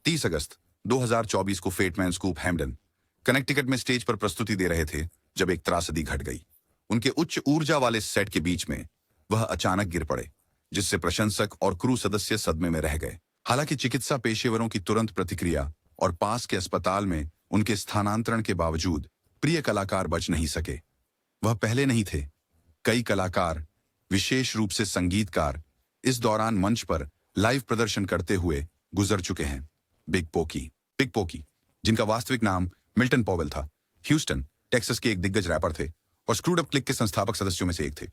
30 अगस्त 2024 को फेटमैन scoop हैम्पडन Connecticut में stage पर प्रस्तुति दे रहे थे जब एक त्रासदी घट गई। उनके उच्च ऊर्जा वाले सेट के बीच में वह अचानक गिर पड़े, जिससे प्रशंसक और क्रू सदस्य सदमे में रह गए। हालांकि चिकित्सा पेशेवरों की तुरंत प्रतिक्रिया और पास के अस्पताल में उनके स्थानांतरण के बावजूद प्रिय कलाकार बच नहीं सके। वह पहले नहीं थे। कई कलाकार, विशेष रूप से संगीतकार, इस दौरान मंच पर लाइव प्रदर्शन करते हुए गुजर चुके हैं। बिग पोकी, जिनका वास्तविक नाम मिल्टन पॉवेल था, ह्यूस्टन, टेक्सास के एक दिग्गज रैपर थे और स्क्रूड अप क्लिक के संस्थापक सदस्यों में से एक थे।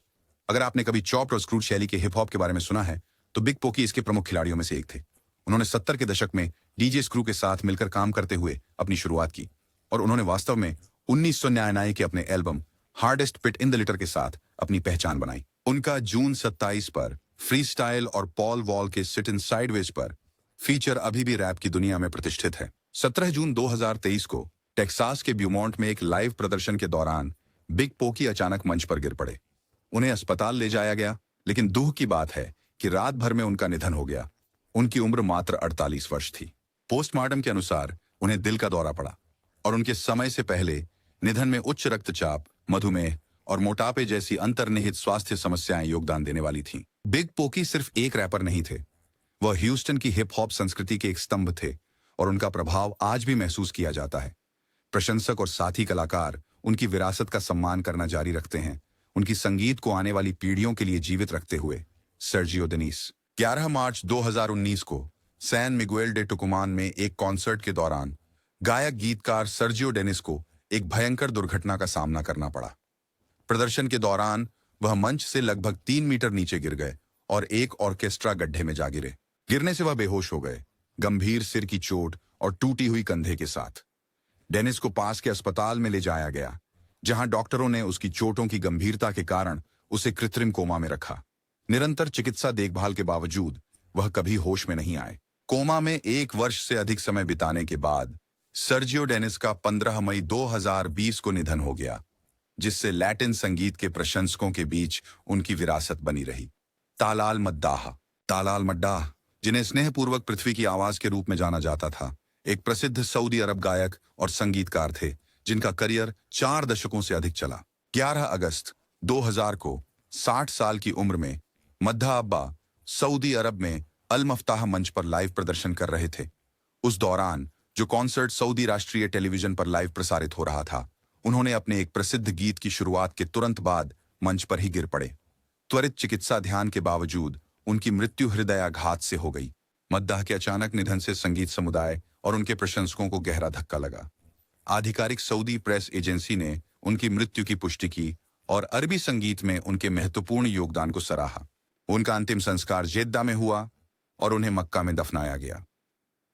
अगर आपने कभी चॉप्ड और स्क्रूड शैली के हिप हॉप के बारे में सुना है, तो बिग पोकी इसके प्रमुख खिलाड़ियों में से एक थे। उन्होंने 70 के दशक में डीजे स्क्रू के साथ मिलकर काम करते हुए अपनी शुरुआत की और उन्होंने वास्तव में 1999 के अपने album hardest pit in the litter के साथ अपनी पहचान बनाई। उनका जून 27 पर फ्रीस्टाइल और पॉल वॉल के सिट इन साइडवेज पर फीचर अभी भी रैप की दुनिया में प्रतिष्ठित है। 17 जून 2023 को टेक्सास के ब्यूमॉन्ट में एक लाइव प्रदर्शन के दौरान बिग पोकी अचानक मंच पर गिर पड़े। उन्हें अस्पताल ले जाया गया, लेकिन दुख की बात है कि रात भर में उनका निधन हो गया। उनकी उम्र मात्र 48 वर्ष थी। पोस्टमार्टम के अनुसार उन्हें दिल का दौरा पड़ा और उनके समय से पहले निधन में उच्च रक्तचाप, मधुमेह और मोटापे जैसी अंतर्निहित स्वास्थ्य समस्याएं योगदान देने वाली थीं। बिग पोकी सिर्फ एक रैपर नहीं थे, वह ह्यूस्टन की हिप हॉप संस्कृति के एक स्तंभ थे और उनका प्रभाव आज भी महसूस किया जाता है। प्रशंसक और साथी कलाकार उनकी विरासत का सम्मान करना जारी रखते हैं, उनकी संगीत को आने वाली पीढ़ियों के लिए जीवित रखते हुए। Sergio Dennis. 11 मार्च 2019 को सैन मिगुएल डे टुकुमान में एक कॉन्सर्ट के दौरान गायक गीतकार सर्जियो डेनिस को एक भयंकर दुर्घटना का सामना करना पड़ा। प्रदर्शन के दौरान वह मंच से लगभग 3 मीटर नीचे गिर गए और एक ऑर्केस्ट्रा गड्ढे में जा गिरे। गिरने से वह बेहोश हो गए, गंभीर सिर की चोट और टूटी हुई कंधे के साथ। डेनिस को पास के अस्पताल में ले जाया गया, जहां डॉक्टरों ने उसकी चोटों की गंभीरता के कारण उसे कृत्रिम कोमा में रखा। निरंतर चिकित्सा देखभाल के बावजूद वह कभी होश में नहीं आए। कोमा में 1 वर्ष से अधिक समय बिताने के बाद सर्जियो डेनिस का 15 मई 2020 को निधन हो गया, जिससे लैटिन संगीत के प्रशंसकों के बीच उनकी विरासत बनी रही। तालाल मड्डाह, जिन्हें स्नेहपूर्वक पृथ्वी की आवाज के रूप में जाना जाता था, एक प्रसिद्ध सऊदी अरब गायक और संगीतकार थे जिनका करियर 4 दशकों से अधिक चला। 11 अगस्त 2000 को 60 साल की उम्र में मद्दा अब्बा सऊदी अरब में अल मफ्ताह मंच पर लाइव प्रदर्शन कर रहे थे। उस दौरान जो कॉन्सर्ट सऊदी राष्ट्रीय टेलीविजन पर लाइव प्रसारित हो रहा था, उन्होंने अपने एक प्रसिद्ध गीत की शुरुआत के तुरंत बाद मंच पर ही गिर पड़े। त्वरित चिकित्सा ध्यान के बावजूद उनकी मृत्यु हृदयाघात से हो गई। मद्दाह के अचानक निधन से संगीत समुदाय और उनके प्रशंसकों को गहरा धक्का लगा। आधिकारिक सऊदी प्रेस एजेंसी ने उनकी मृत्यु की पुष्टि की और अरबी संगीत में उनके महत्वपूर्ण योगदान को सराहा। उनका अंतिम संस्कार जेद्दा में हुआ और उन्हें मक्का में दफनाया गया।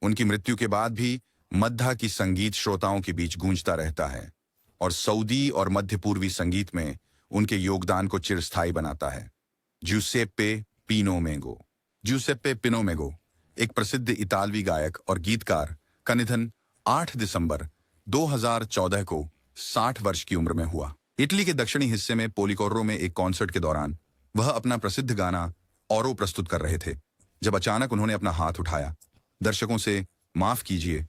उनकी मृत्यु के बाद भी मद्दाह की संगीत श्रोताओं के बीच गूंजता रहता है और सऊदी और मध्य पूर्वी संगीत में उनके योगदान को चिरस्थायी बनाता है। ज्यूसेप्पे पिनोमेगो, एक प्रसिद्ध इतालवी गायक और गीतकार का निधन 8 दिसंबर 2014 को 60 वर्ष की उम्र में हुआ। इटली के दक्षिणी हिस्से में पोलिकोर्रो में एक कॉन्सर्ट के दौरान वह अपना प्रसिद्ध गाना औरो प्रस्तुत कर रहे थे, जब अचानक उन्होंने अपना हाथ उठाया, दर्शकों से माफ कीजिए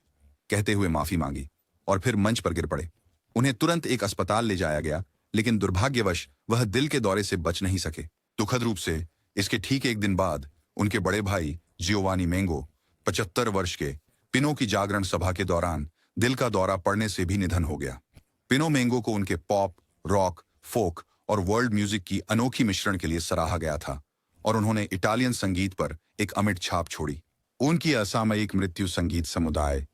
कहते हुए माफी मांगी और फिर मंच पर गिर पड़े। उन्हें तुरंत एक अस्पताल ले जाया गया, लेकिन दुर्भाग्यवश वह दिल के दौरे से बच नहीं सके। दुखद रूप से इसके ठीक 1 दिन बाद उनके बड़े भाई जियोवानी मेंगो, 75 वर्ष के, पिनो की जागरण सभा के दौरान दिल का दौरा पड़ने से भी निधन हो गया। पिनो मेंगो को उनके पॉप, रॉक, फोक और वर्ल्ड म्यूजिक की अनोखी मिश्रण के लिए सराहा गया था और उन्होंने इटालियन संगीत पर एक अमिट छाप छोड़ी। उनकी असामयिक मृत्यु संगीत समुदाय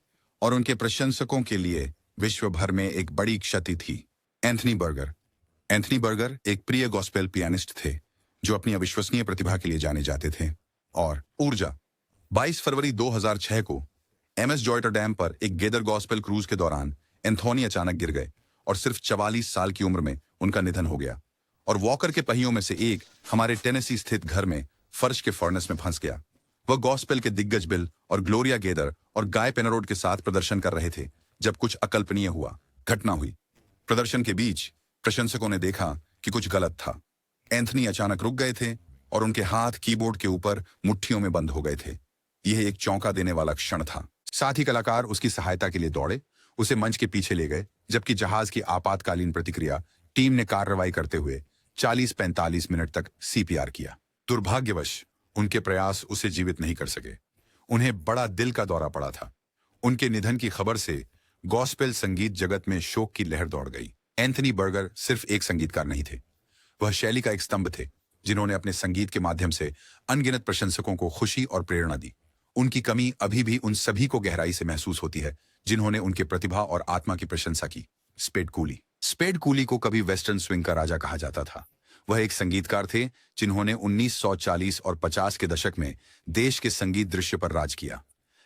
और उनके प्रशंसकों के लिए विश्व भर में एक बड़ी क्षति थी। एंथनी बर्गर एक प्रिय गॉस्पेल पियानिस्ट थे जो अपनी अविश्वसनीय प्रतिभा के लिए जाने जाते थे। और ऊर्जा। 22 फरवरी 2006 को एमएस जॉयटरडैम पर एक गेदर गॉस्पेल क्रूज के दौरान एंथोनी अचानक गिर गए और सिर्फ 44 साल की उम्र में उनका निधन हो गया और वॉकर के पहियों में से एक हमारे टेनेसी स्थित घर में फर्श के फर्नेस में फंस गया। वह गॉस्पेल के दिग्गज बिल और ग्लोरिया गेदर और गाय पेनरोड के साथ प्रदर्शन कर रहे थे जब कुछ अकल्पनीय घटना हुई। प्रदर्शन के बीच प्रशंसकों ने देखा कि कुछ गलत था। एंथनी अचानक रुक गए थे और उनके हाथ कीबोर्ड के ऊपर मुट्ठियों में बंद हो गए थे। यह एक चौंका देने वाला क्षण था। साथ ही कलाकार उसकी सहायता के लिए दौड़े, उसे मंच के पीछे ले गए, जबकि जहाज की आपातकालीन प्रतिक्रिया टीम ने कार्रवाई करते हुए 40-45 मिनट तक सीपीआर किया। दुर्भाग्यवश उनके प्रयास उसे जीवित नहीं कर सके। उन्हें बड़ा दिल का दौरा पड़ा था। उनके निधन की खबर से गॉस्पेल संगीत जगत में शोक की लहर दौड़ गई। एंथनी बर्गर सिर्फ एक संगीतकार नहीं थे, वह शैली का एक स्तंभ थे, जिन्होंने अपने संगीत के माध्यम से अनगिनत प्रशंसकों को खुशी और प्रेरणा दी। उनकी कमी अभी भी उन सभी को गहराई से महसूस होती है जिन्होंने उनके प्रतिभा और आत्मा की प्रशंसा की। स्पेड कूली को कभी वेस्टर्न स्विंग का राजा कहा जाता था। वह एक संगीतकार थे जिन्होंने 1940 और 50 के दशक में देश के संगीत दृश्य पर राज किया,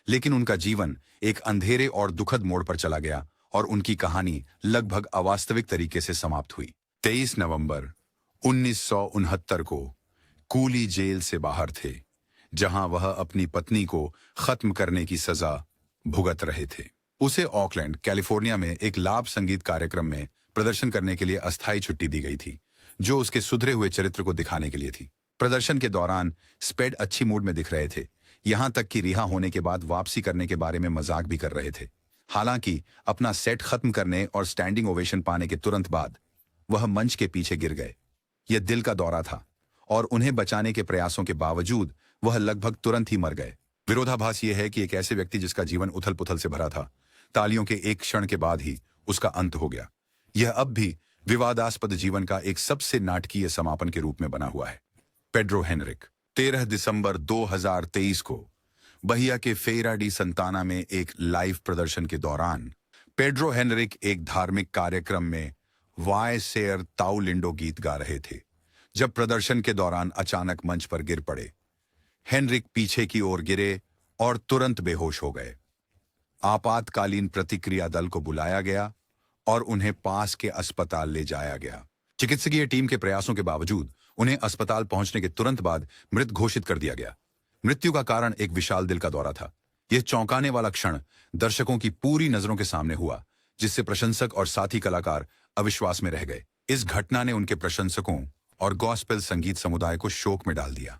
लेकिन उनका जीवन एक अंधेरे और दुखद मोड़ पर चला गया और उनकी कहानी लगभग अवास्तविक तरीके से समाप्त हुई। 23 नवंबर 1969 को कूली जेल से बाहर थे, जहां वह अपनी पत्नी को खत्म करने की सजा भुगत रहे थे। उसे ऑकलैंड, कैलिफोर्निया में एक लाभ संगीत कार्यक्रम में प्रदर्शन करने के लिए अस्थायी छुट्टी दी गई थी, जो उसके सुधरे हुए चरित्र को दिखाने के लिए थी। प्रदर्शन के दौरान स्पेड अच्छी मूड में दिख रहे थे, यहां तक कि रिहा होने के बाद वापसी करने के बारे में मजाक भी कर रहे थे। हालांकि अपना सेट खत्म करने और स्टैंडिंग ओवेशन पाने के तुरंत बाद वह मंच के पीछे गिर गए। यह दिल का दौरा था और उन्हें बचाने के प्रयासों के बावजूद वह लगभग तुरंत ही मर गए। विरोधाभास यह है कि एक ऐसे व्यक्ति जिसका जीवन उथल पुथल से भरा था, तालियों के एक क्षण के बाद ही उसका अंत हो गया। यह अब भी विवादास्पद जीवन का एक सबसे नाटकीय समापन के रूप में बना हुआ है। पेड्रो हेनरिक 13 दिसंबर 2023 को बहिया के फेरा डी संताना में एक लाइव प्रदर्शन के दौरान पेड्रो हेनरिक एक धार्मिक कार्यक्रम में वाय सेयर ताउ लिंडो गीत गा रहे थे, जब प्रदर्शन के दौरान अचानक मंच पर गिर पड़े। हेनरिक पीछे की ओर गिरे और तुरंत बेहोश हो गए। आपातकालीन प्रतिक्रिया दल को बुलाया गया और उन्हें पास के अस्पताल ले जाया गया। चिकित्सकीय टीम के प्रयासों के बावजूद उन्हें अस्पताल पहुंचने के तुरंत बाद मृत घोषित कर दिया गया। मृत्यु का कारण एक विशाल दिल का दौरा था। यह चौंकाने वाला क्षण दर्शकों की पूरी नजरों के सामने हुआ, जिससे प्रशंसक और साथी कलाकार अविश्वास में रह गए। इस घटना ने उनके प्रशंसकों और गॉस्पेल संगीत समुदाय को शोक में डाल दिया।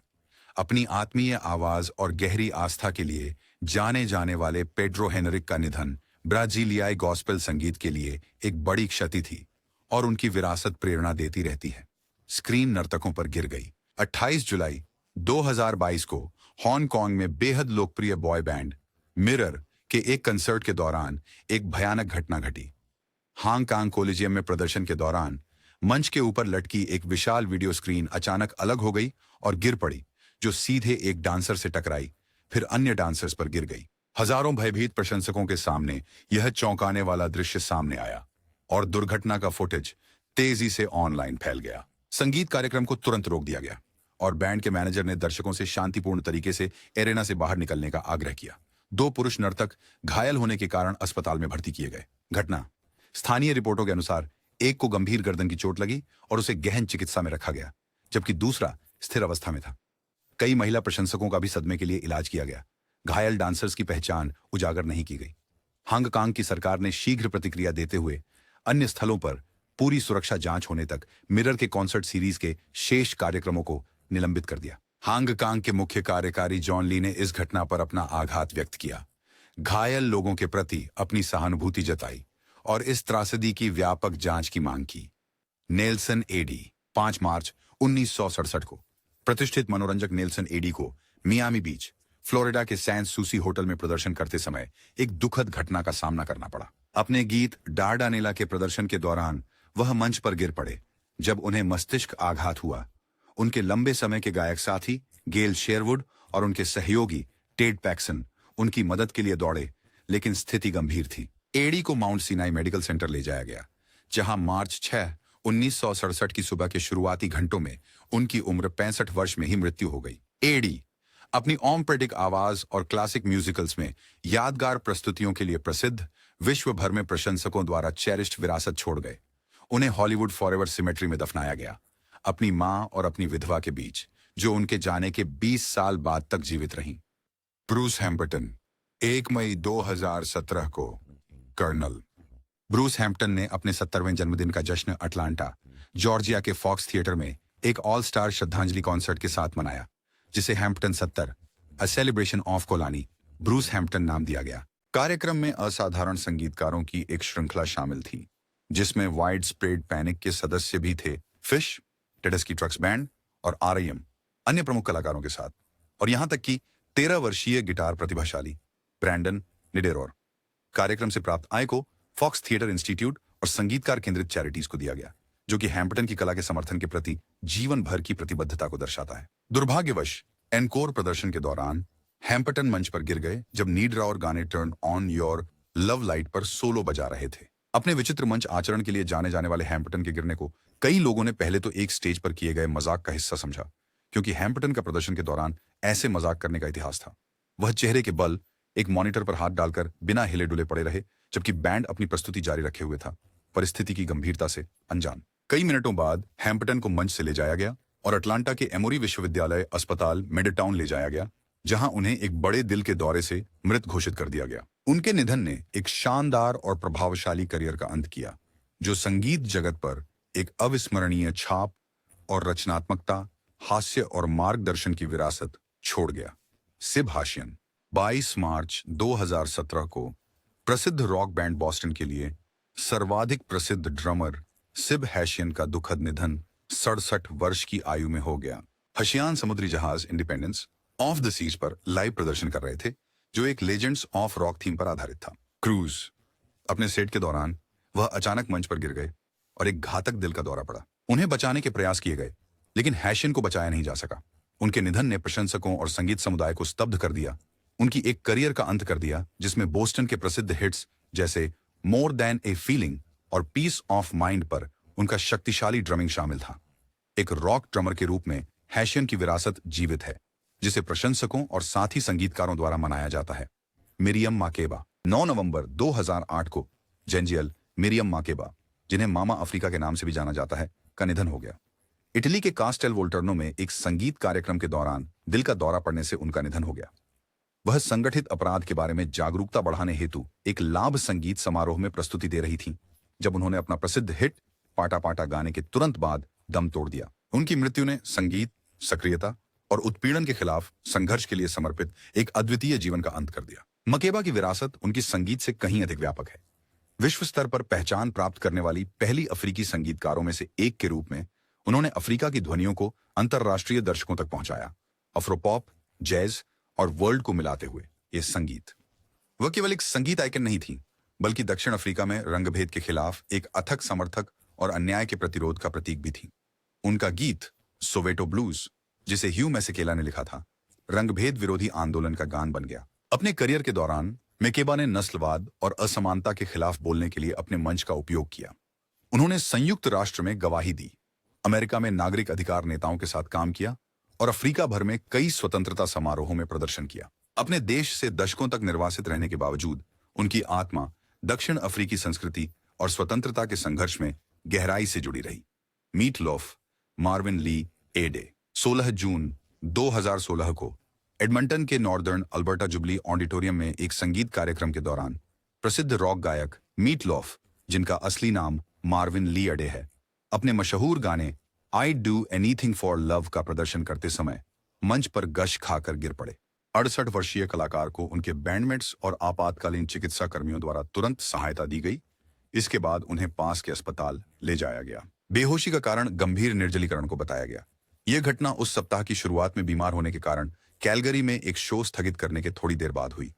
अपनी आत्मीय आवाज और गहरी आस्था के लिए जाने जाने वाले पेड्रो हेनरिक का निधन ब्राजीलियाई गॉस्पेल संगीत के लिए एक बड़ी क्षति थी और उनकी विरासत प्रेरणा देती रहती है। स्क्रीन नर्तकों पर गिर गई। 28 जुलाई 2022 को हांगकांग में बेहद लोकप्रिय बॉय बैंड मिरर के एक कंसर्ट के दौरान एक भयानक घटना घटी। हांगकांग कोलिजियम में प्रदर्शन के दौरान मंच के ऊपर लटकी एक विशाल वीडियो स्क्रीन अचानक अलग हो गई और गिर पड़ी, जो सीधे एक डांसर से टकराई, फिर अन्य डांसर्स पर गिर गई। हजारों भयभीत प्रशंसकों के सामने यह चौंकाने वाला दृश्य सामने आया और दुर्घटना का फुटेज तेजी से ऑनलाइन फैल गया। संगीत कार्यक्रम को तुरंत रोक दिया गया और बैंड के मैनेजर ने दर्शकों से शांतिपूर्ण तरीके से एरेना से बाहर निकलने का आग्रह किया। 2 पुरुष नर्तक घायल होने के कारण अस्पताल में भर्ती किए गए। घटना स्थानीय रिपोर्टों के अनुसार एक को गंभीर गर्दन की चोट लगी और उसे गहन चिकित्सा में रखा गया, जबकि दूसरा स्थिर अवस्था में था। कई महिला प्रशंसकों का भी सदमे के लिए इलाज किया गया। घायल डांसर्स की पहचान उजागर नहीं की गई। हांगकांग की सरकार ने शीघ्र प्रतिक्रिया देते हुए अन्य स्थलों पर पूरी सुरक्षा जांच होने तक मिरर के कॉन्सर्ट सीरीज के शेष कार्यक्रमों को निलंबित कर दिया। हांगकांग के मुख्य कार्यकारी जॉन ली ने इस घटना पर अपना आघात व्यक्त किया, घायल लोगों के प्रति अपनी सहानुभूति जताई और इस त्रासदी की व्यापक जांच की मांग की। नेल्सन एडी 5 मार्च 1967 को प्रतिष्ठित मनोरंजक नेल्सन एडी को मियामी बीच, फ्लोरिडा के सैन सूसी होटल में प्रदर्शन करते समय एक दुखद घटना का सामना करना पड़ा। अपने गीत डार्डानेला के प्रदर्शन के दौरान वह मंच पर गिर पड़े जब उन्हें मस्तिष्क आघात हुआ। उनके लंबे समय के गायक साथी गेल शेरवुड और उनके सहयोगी टेड पैक्सन उनकी मदद के लिए दौड़े, लेकिन स्थिति गंभीर थी। एडी को माउंट सिनाई मेडिकल सेंटर ले जाया गया, जहां मार्च 6, 1967 की सुबह के शुरुआती घंटों में उनकी उम्र 65 वर्ष में ही मृत्यु हो गई। एडी अपनी ऑम्प्रेटिक आवाज और क्लासिक म्यूजिकल्स में यादगार प्रस्तुतियों के लिए प्रसिद्ध, विश्व भर में प्रशंसकों द्वारा चेरिश्ड विरासत छोड़ गए। उन्हें हॉलीवुड फॉरएवर सिमेट्री में दफनाया गया, अपनी मां और अपनी विधवा के बीच, जो उनके जाने के 20 साल बाद तक जीवित रहीं। ब्रूस हैम्पटन 1 मई 2017 को कर्नल। ब्रूस हैम्पटन ने अपने 70वें जन्मदिन का जश्न अटलांटा, जॉर्जिया के फॉक्स थिएटर में एक ऑल स्टार श्रद्धांजलि कॉन्सर्ट के साथ मनाया, जिसे Hampton 70 a celebration of Colonel Bruce Hampton नाम दिया गया। कार्यक्रम में असाधारण संगीतकारों की एक श्रृंखला शामिल थी, जिसमें वाइड स्प्रेड पैनिक के सदस्य भी थे, फिश, टेडेस्की ट्रक्स बैंड और आरईएम अन्य प्रमुख कलाकारों के साथ, और यहां तक कि 13 वर्षीय गिटार प्रतिभाशाली ब्रैंडन निडेरोर। कार्यक्रम से प्राप्त आय को फॉक्स थिएटर इंस्टीट्यूट और संगीतकार केंद्रित चैरिटीज को दिया गया, जो कि हैम्पटन की कला के समर्थन के प्रति जीवन भर की प्रतिबद्धता को दर्शाता है। दुर्भाग्यवश एनकोर प्रदर्शन के दौरान हैम्पटन मंच पर गिर गए जब नीडरावर गाने turn on your love light पर सोलो बजा रहे थे। अपने विचित्र मंच आचरण के लिए जाने जाने वाले हैम्पटन के गिरने को कई लोगों ने पहले तो एक स्टेज पर किए गए मजाक का हिस्सा समझा, क्योंकि हैम्पटन का प्रदर्शन के दौरान ऐसे मजाक करने का इतिहास था। वह चेहरे के बल एक मॉनिटर पर हाथ डालकर बिना हिले डुले पड़े रहे, जबकि बैंड अपनी प्रस्तुति जारी रखे हुए था, परिस्थिति की गंभीरता से अनजान। कई मिनटों बाद हैम्पटन को मंच से ले जाया गया और अटलांटा के एमोरी विश्वविद्यालय अस्पताल मिडटाउन ले जाया गया, जहां उन्हें एक बड़े दिल के दौरे से मृत घोषित कर दिया गया। उनके निधन ने एक शानदार और प्रभावशाली करियर का अंत किया, जो संगीत जगत पर एक अविस्मरणीय छाप और रचनात्मकता, हास्य और मार्गदर्शन की विरासत छोड़ गया। सिब हाशियन 22 मार्च 2017 को प्रसिद्ध रॉक बैंड बॉस्टन के लिए सर्वाधिक प्रसिद्ध ड्रमर सिब हैशियन का दुखद निधन 67 वर्ष की आयु में हो गया। हशियान समुद्री जहाज इंडिपेंडेंस ऑफ द सीज पर लाइव प्रदर्शन कर रहे थे, जो एक लेजेंड्स ऑफ रॉक थीम पर आधारित था। क्रूज अपने सेट के दौरान वह अचानक मंच पर गिर गए और एक घातक दिल का दौरा पड़ा। उन्हें बचाने के प्रयास किए गए, लेकिन हैशियन को बचाया नहीं जा सका। उनके निधन ने प्रशंसकों और संगीत समुदाय को स्तब्ध कर दिया, उनकी एक करियर का अंत कर दिया, जिसमें बोस्टन के प्रसिद्ध हिट्स जैसे मोर देन ए फीलिंग और पीस ऑफ माइंड पर उनका शक्तिशाली ड्रमिंग शामिल था। एक रॉक ड्रमर के रूप में हैशियन की विरासत जीवित है, जिसे प्रशंसकों और साथी संगीतकारों द्वारा मनाया जाता है। मिरियम माकेबा 9 नवंबर 2008 को जेंजियल मिरियम माकेबा, जिन्हें मामा अफ्रीका के नाम से भी जाना जाता है, का निधन हो गया। इटली के कास्टेल वोल्टर्नो में एक संगीत कार्यक्रम के दौरान दिल का दौरा पड़ने से उनका निधन हो गया। वह संगठित अपराध के बारे में जागरूकता बढ़ाने हेतु एक लाभ संगीत समारोह में प्रस्तुति दे रही थीं, जब उन्होंने अपना प्रसिद्ध हिट पाटा पाटा गाने के तुरंत बाद दम तोड़ दिया। उनकी मृत्यु ने संगीत, सक्रियता और उत्पीड़न के खिलाफ संघर्ष के लिए समर्पित एक अद्वितीय जीवन का अंत कर दिया। मकेबा की विरासत उनकी संगीत से कहीं अधिक व्यापक है। विश्व स्तर पर पहचान प्राप्त करने वाली पहली अफ्रीकी संगीतकारों में से एक के रूप में उन्होंने अफ्रीका की ध्वनियों को अंतर्राष्ट्रीय दर्शकों तक पहुंचाया। अफ्रोपॉप, जैज और वर्ल्ड को मिलाते हुए ये संगीत। वह केवल एक संगीत आइकन नहीं थी, बल्कि दक्षिण अफ्रीका में रंगभेद के खिलाफ एक अथक समर्थक और अन्याय के प्रतिरोध का प्रतीक भी थी। उनका गीत सोवेटो ब्लूज, जिसे ह्यू मैसेकेला ने लिखा था, रंगभेद विरोधी आंदोलन का गान बन गया। अपने करियर के दौरान मेकेबा ने नस्लवाद और असमानता के खिलाफ बोलने के लिए अपने मंच का उपयोग किया। उन्होंने संयुक्त राष्ट्र में गवाही दी, अमेरिका में नागरिक अधिकार नेताओं के साथ काम किया और अफ्रीका भर में कई स्वतंत्रता समारोहों में प्रदर्शन किया। अपने देश से दशकों तक निर्वासित रहने के बावजूद उनकी आत्मा दक्षिण अफ्रीकी संस्कृति और स्वतंत्रता के संघर्ष में गहराई से जुड़ी रही। मीट लोफ मार्विन ली एडे 16 जून 2016 को एडमंटन के नॉर्दर्न अल्बर्टा जुबली ऑडिटोरियम में एक संगीत कार्यक्रम के दौरान प्रसिद्ध रॉक गायक मीट लोफ, जिनका असली नाम मार्विन ली एडे है, अपने मशहूर गाने I do anything for love का प्रदर्शन करते समय मंच पर गश खाकर गिर पड़े। 68 वर्षीय कलाकार को उनके बैंडमेट्स और आपातकालीन चिकित्सा कर्मियों द्वारा तुरंत सहायता दी गई। इसके बाद उन्हें पास के अस्पताल ले जाया गया। बेहोशी का कारण गंभीर निर्जलीकरण को बताया गया। यह घटना उस सप्ताह की शुरुआत में बीमार होने के कारण कैलगरी में एक शो स्थगित करने के थोड़ी देर बाद हुई।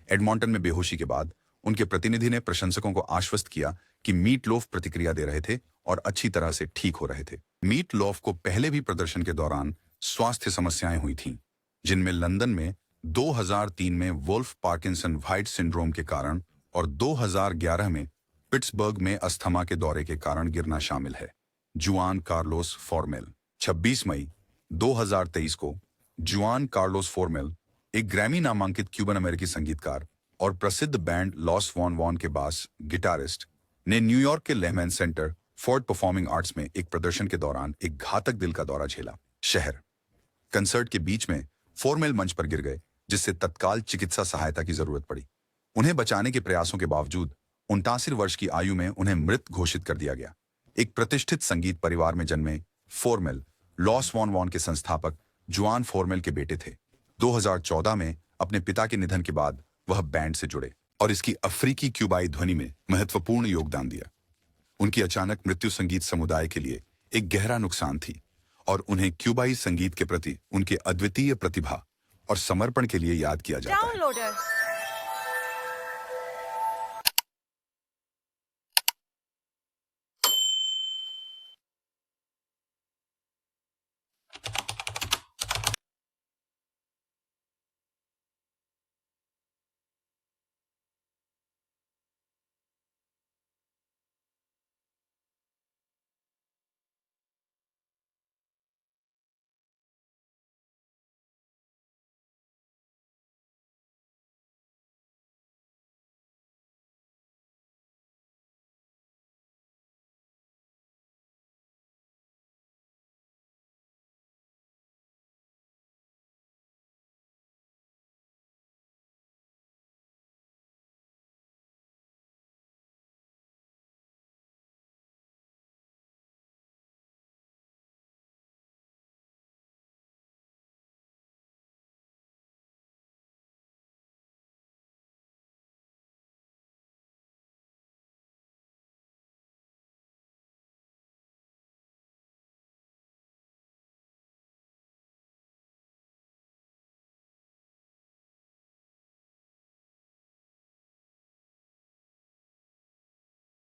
एडमॉन्टन में बेहोशी के बाद उनके प्रतिनिधि ने प्रशंसकों को आश्वस्त किया कि मीट लोफ प्रतिक्रिया दे रहे थे और अच्छी तरह से ठीक हो रहे थे। मीट लोफ को पहले भी प्रदर्शन के दौरान स्वास्थ्य समस्याएं हुई थीं, जिनमें लंदन में 2003 में वुल्फ पार्किंसन व्हाइट सिंड्रोम के कारण और 2011 में पिट्सबर्ग में अस्थमा के दौरे के कारण गिरना शामिल है। जुआन कार्लोस फॉर्मेल 26 मई 2023 को जुआन कार्लोस फॉर्मेल, एक ग्रैमी नामांकित क्यूबन अमेरिकी संगीतकार और प्रसिद्ध बैंड लॉस वॉन वॉन के बास गिटारिस्ट, ने न्यूयॉर्क के Lehman centre Ford performing arts में एक प्रदर्शन के दौरान एक घातक दिल का दौरा झेला। शहर कंसर्ट के बीच में फॉर्मेल मंच पर गिर गए, जिससे तत्काल चिकित्सा सहायता की जरूरत पड़ी। उन्हें बचाने के प्रयासों के बावजूद 69 वर्ष की आयु में उन्हें मृत घोषित कर दिया गया। एक प्रतिष्ठित संगीत परिवार में जन्मे फॉर्मेल लॉस वॉन वॉन के संस्थापक जुआन फॉर्मेल के बेटे थे। 2014 में अपने पिता के निधन के बाद वह बैंड से जुड़े। और इसकी अफ्रीकी क्यूबाई ध्वनि में महत्वपूर्ण योगदान दिया। उनकी अचानक मृत्यु संगीत समुदाय के लिए एक गहरा नुकसान थी और उन्हें क्यूबाई संगीत के प्रति उनके अद्वितीय प्रतिभा और समर्पण के लिए याद किया जाता है।